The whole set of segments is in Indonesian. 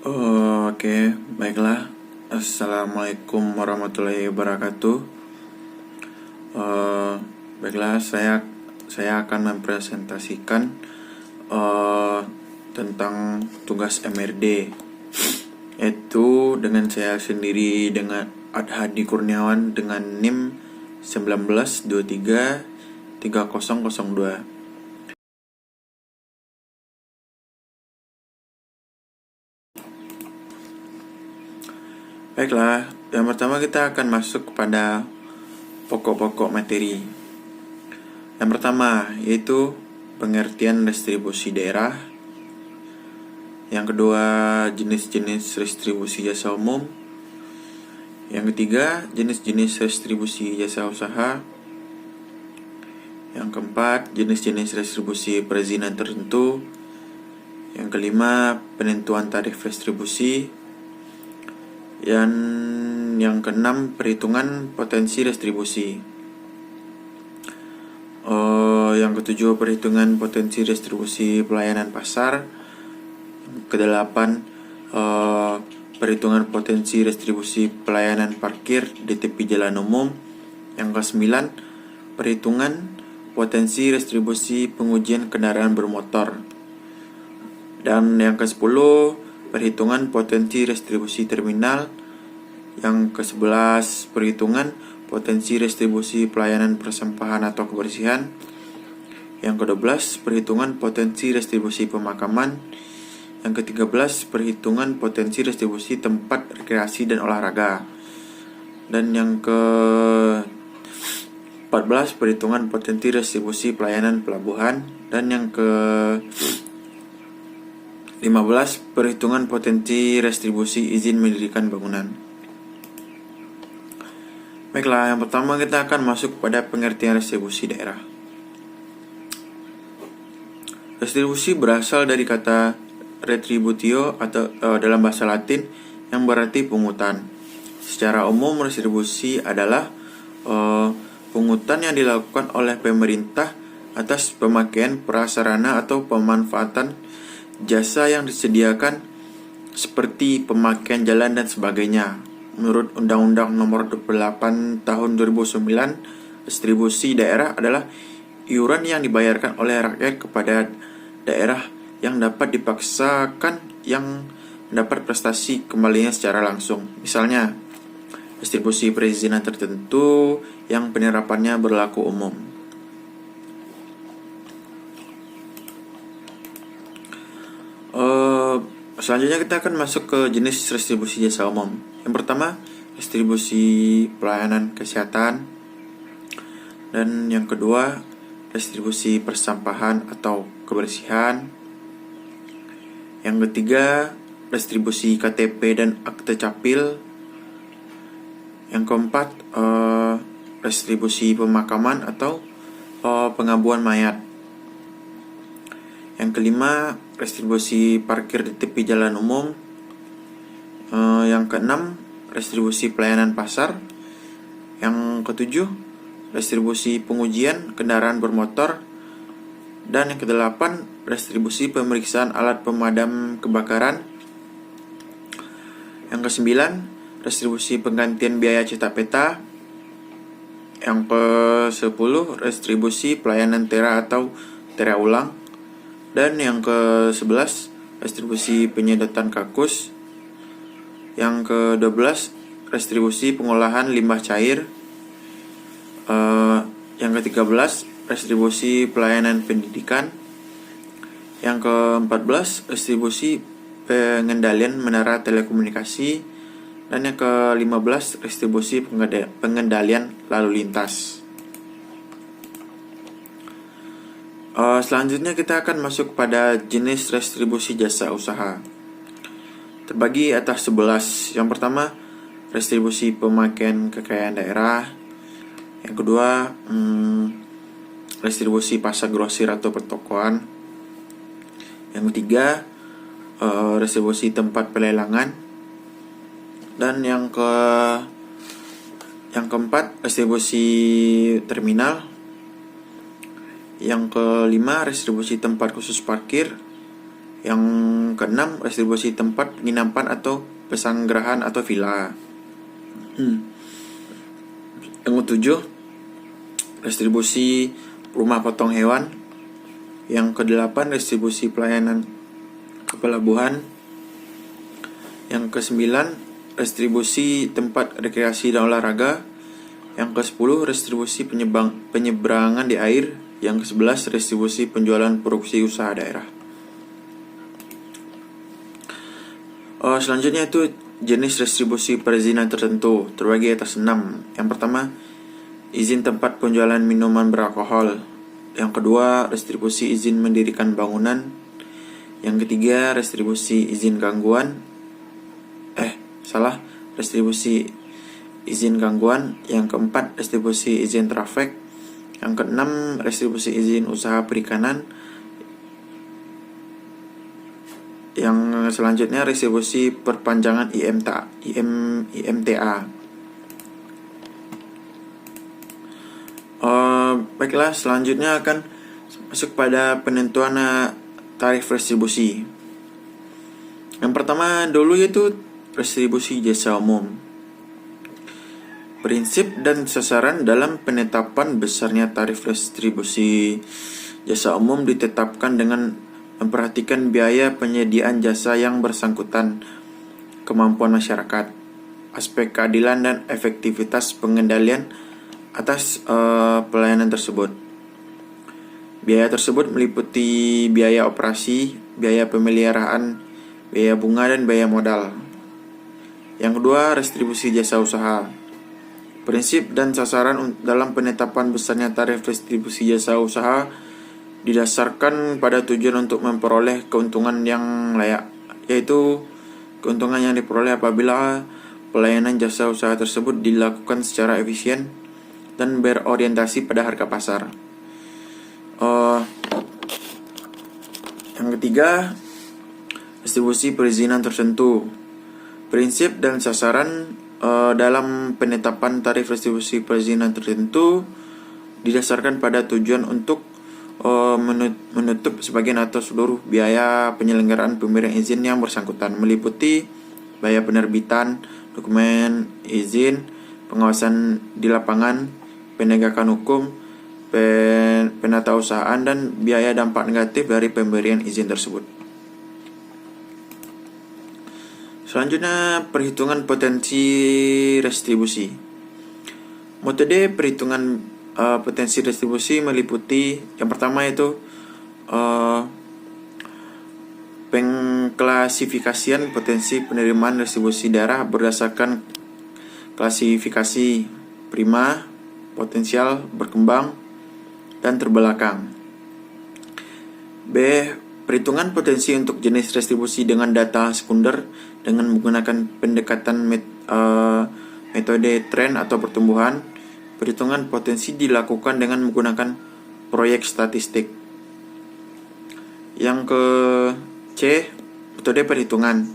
Oke, baiklah. Assalamualaikum warahmatullahi wabarakatuh. Eh, Baiklah, saya akan mempresentasikan tentang tugas MRD, yaitu dengan saya sendiri, dengan Adhadi Kurniawan, dengan NIM 19233002. Baiklah, yang pertama kita akan masuk kepada pokok-pokok materi. Yang pertama yaitu pengertian distribusi daerah. Yang kedua, jenis-jenis distribusi jasa umum. Yang ketiga, jenis-jenis distribusi jasa usaha. Yang keempat, jenis-jenis distribusi perizinan tertentu. Yang kelima, penentuan tarif distribusi. Yang keenam, perhitungan potensi distribusi. Yang ketujuh, perhitungan potensi distribusi pelayanan pasar. Yang kedelapan, perhitungan potensi distribusi pelayanan parkir di tepi jalan umum. Yang kesembilan, perhitungan potensi distribusi pengujian kendaraan bermotor. Dan yang ke-10, perhitungan potensi distribusi terminal. Yang ke-11, perhitungan potensi distribusi pelayanan persampahan atau kebersihan. Yang ke-12, perhitungan potensi distribusi pemakaman. Yang ke-13, perhitungan potensi distribusi tempat rekreasi dan olahraga. Dan yang ke-14, perhitungan potensi distribusi pelayanan pelabuhan. Dan yang ke-15, perhitungan potensi distribusi izin mendirikan bangunan. Baiklah, yang pertama kita akan masuk pada pengertian distribusi daerah. Distribusi berasal dari kata retributio atau dalam bahasa Latin yang berarti pungutan. Secara umum, distribusi adalah pungutan yang dilakukan oleh pemerintah atas pemakaian prasarana atau pemanfaatan jasa yang disediakan seperti pemakaian jalan dan sebagainya. Menurut Undang-Undang Nomor 28 Tahun 2009, distribusi daerah adalah iuran yang dibayarkan oleh rakyat kepada daerah yang dapat dipaksakan yang mendapat prestasi kembalinya secara langsung. Misalnya, distribusi perizinan tertentu yang penerapannya berlaku umum. Selanjutnya kita akan masuk ke jenis distribusi jasa umum. Yang pertama, distribusi pelayanan kesehatan. Dan yang kedua, distribusi persampahan atau kebersihan. Yang ketiga, distribusi KTP dan akte capil. Yang keempat, distribusi pemakaman atau pengabuan mayat. Yang kelima, distribusi parkir di tepi jalan umum. Yang keenam, distribusi pelayanan pasar. Yang ketujuh, distribusi pengujian kendaraan bermotor. Dan yang kedelapan, distribusi pemeriksaan alat pemadam kebakaran. Yang kesembilan, distribusi penggantian biaya cetak peta. Yang ke-10, distribusi pelayanan tera atau tera ulang. Dan yang ke-11, distribusi penyedotan kakus. Yang ke-12, distribusi pengolahan limbah cair. Yang ke-13, distribusi pelayanan pendidikan. Yang ke-14, distribusi pengendalian menara telekomunikasi. Dan yang ke-15, distribusi pengendalian lalu lintas. Selanjutnya kita akan masuk pada jenis distribusi jasa usaha. Terbagi atas 11. Yang pertama, distribusi pemakaian kekayaan daerah. Yang kedua, distribusi pasar grosir atau pertokoan. Yang ketiga, distribusi tempat pelelangan. Dan yang keempat, distribusi terminal. Yang kelima, distribusi tempat khusus parkir. Yang keenam, restribusi tempat penginapan atau pesanggerahan atau villa. Yang ketujuh, restribusi rumah potong hewan. Yang kedelapan, restribusi pelayanan ke pelabuhan. Yang kesembilan, restribusi tempat rekreasi dan olahraga. Yang ke-10, restribusi penyeberangan di air. Yang ke-11, restribusi penjualan produksi usaha daerah. Selanjutnya itu jenis restribusi perizinan tertentu, terbagi atas 6. Yang pertama, izin tempat penjualan minuman beralkohol. Yang kedua, restribusi izin mendirikan bangunan. Yang ketiga, restribusi izin gangguan. Restribusi izin gangguan. Yang keempat, restribusi izin trafik. Yang keenam, restribusi izin usaha perikanan. Yang selanjutnya, restribusi perpanjangan IMTA. Baiklah, selanjutnya akan masuk pada penentuan tarif restribusi. Yang pertama dulu yaitu restribusi jasa umum. Prinsip dan sasaran dalam penetapan besarnya tarif restribusi jasa umum ditetapkan dengan memperhatikan biaya penyediaan jasa yang bersangkutan, kemampuan masyarakat, aspek keadilan dan efektivitas pengendalian atas pelayanan tersebut. Biaya tersebut meliputi biaya operasi, biaya pemeliharaan, biaya bunga, dan biaya modal. Yang kedua, restribusi jasa usaha. Prinsip dan sasaran dalam penetapan besarnya tarif restribusi jasa usaha didasarkan pada tujuan untuk memperoleh keuntungan yang layak, yaitu keuntungan yang diperoleh apabila pelayanan jasa usaha tersebut dilakukan secara efisien dan berorientasi pada harga pasar. Yang ketiga, distribusi perizinan tertentu. Prinsip dan sasaran dalam penetapan tarif restribusi perizinan tertentu didasarkan pada tujuan untuk menutup sebagian atau seluruh biaya penyelenggaraan pemberian izin yang bersangkutan, meliputi biaya penerbitan dokumen izin, pengawasan di lapangan, penegakan hukum, penatausahaan, dan biaya dampak negatif dari pemberian izin tersebut. Selanjutnya, perhitungan potensi restribusi. Metode perhitungan potensi restribusi meliputi yang pertama yaitu pengklasifikasian potensi penerimaan restribusi daerah berdasarkan klasifikasi prima, potensial, berkembang, dan terbelakang. B. Perhitungan potensi untuk jenis restribusi dengan data sekunder dengan menggunakan pendekatan metode tren atau pertumbuhan. Perhitungan potensi dilakukan dengan menggunakan proyek statistik. Yang ke C, metode perhitungan.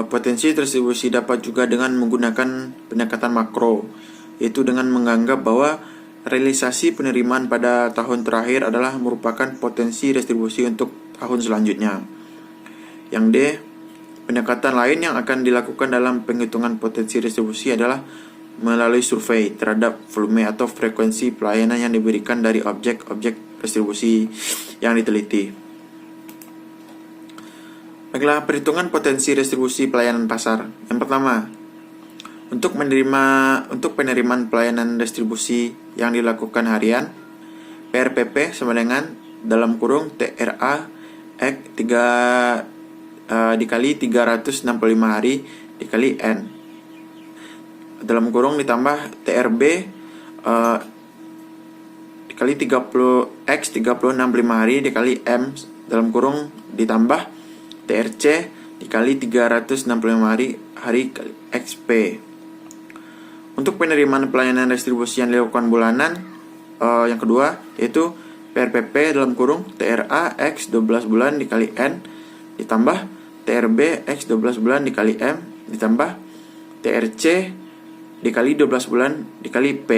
Potensi distribusi dapat juga dengan menggunakan pendekatan makro, yaitu dengan menganggap bahwa realisasi penerimaan pada tahun terakhir adalah merupakan potensi distribusi untuk tahun selanjutnya. Yang D, pendekatan lain yang akan dilakukan dalam penghitungan potensi distribusi adalah melalui survei terhadap volume atau frekuensi pelayanan yang diberikan dari objek-objek distribusi yang diteliti. Baiklah, perhitungan potensi distribusi pelayanan pasar. Yang pertama, untuk penerimaan pelayanan distribusi yang dilakukan harian, PRPP sama dengan dalam kurung TRA X 3 dikali 365 hari dikali N dalam kurung ditambah TRB dikali 30 X 365 hari dikali M dalam kurung ditambah TRC dikali 365 hari kali XP. Untuk penerimaan pelayanan distribusi yang dilakukan bulanan, yang kedua yaitu PRPP dalam kurung TRA X 12 bulan dikali N ditambah TRB X 12 bulan dikali M ditambah TRC dikali 12 bulan dikali P.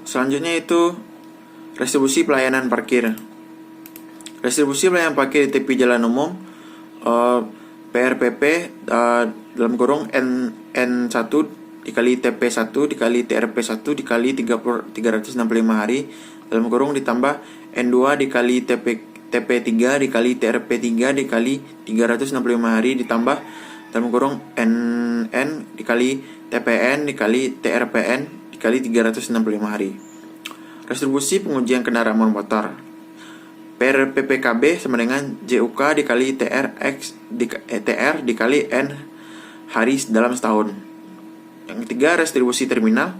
Selanjutnya itu Restribusi pelayanan parkir. Restribusi pelayanan parkir di tepi jalan umum PRPP dalam kurung N1 dikali TP1 dikali TRP1 dikali 365 hari dalam kurung ditambah N2 dikali TP3 dikali TRP3 dikali 365 hari ditambah dalam kurung NN dikali TPN dikali TRPN dikali 365 hari. Restribusi pengujian kendaraan motor. Per PPKB sama dengan JUK dikali TR dikali N hari dalam setahun. Yang ketiga, restribusi terminal.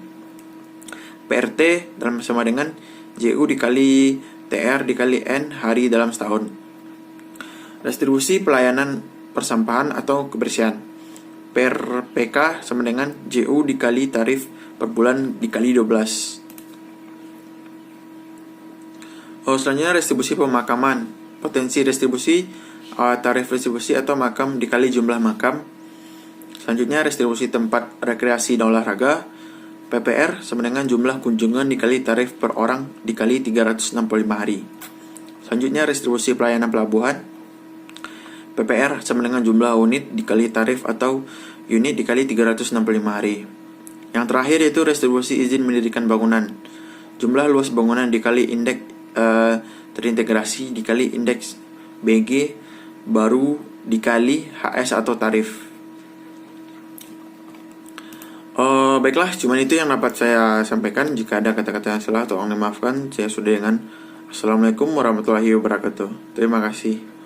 PRT sama dengan JU dikali TR dikali N hari dalam setahun. Restribusi pelayanan persampahan atau kebersihan. Per PK sama dengan JU dikali tarif per bulan dikali 12. Selanjutnya restribusi pemakaman. Potensi restribusi tarif restribusi atau makam dikali jumlah makam. Selanjutnya restribusi tempat rekreasi dan olahraga. PPR sama dengan jumlah kunjungan dikali tarif per orang dikali 365 hari. Selanjutnya restribusi pelayanan pelabuhan. PPR sama dengan jumlah unit dikali tarif atau unit dikali 365 hari. Yang terakhir yaitu restribusi izin mendirikan bangunan. Jumlah luas bangunan dikali indeks terintegrasi dikali indeks BG baru dikali HS atau tarif. Baiklah, cuman itu yang dapat saya sampaikan. Jika ada kata-kata yang salah tolong dimaafkan. Saya sudah dengan Assalamualaikum warahmatullahi wabarakatuh. Terima kasih.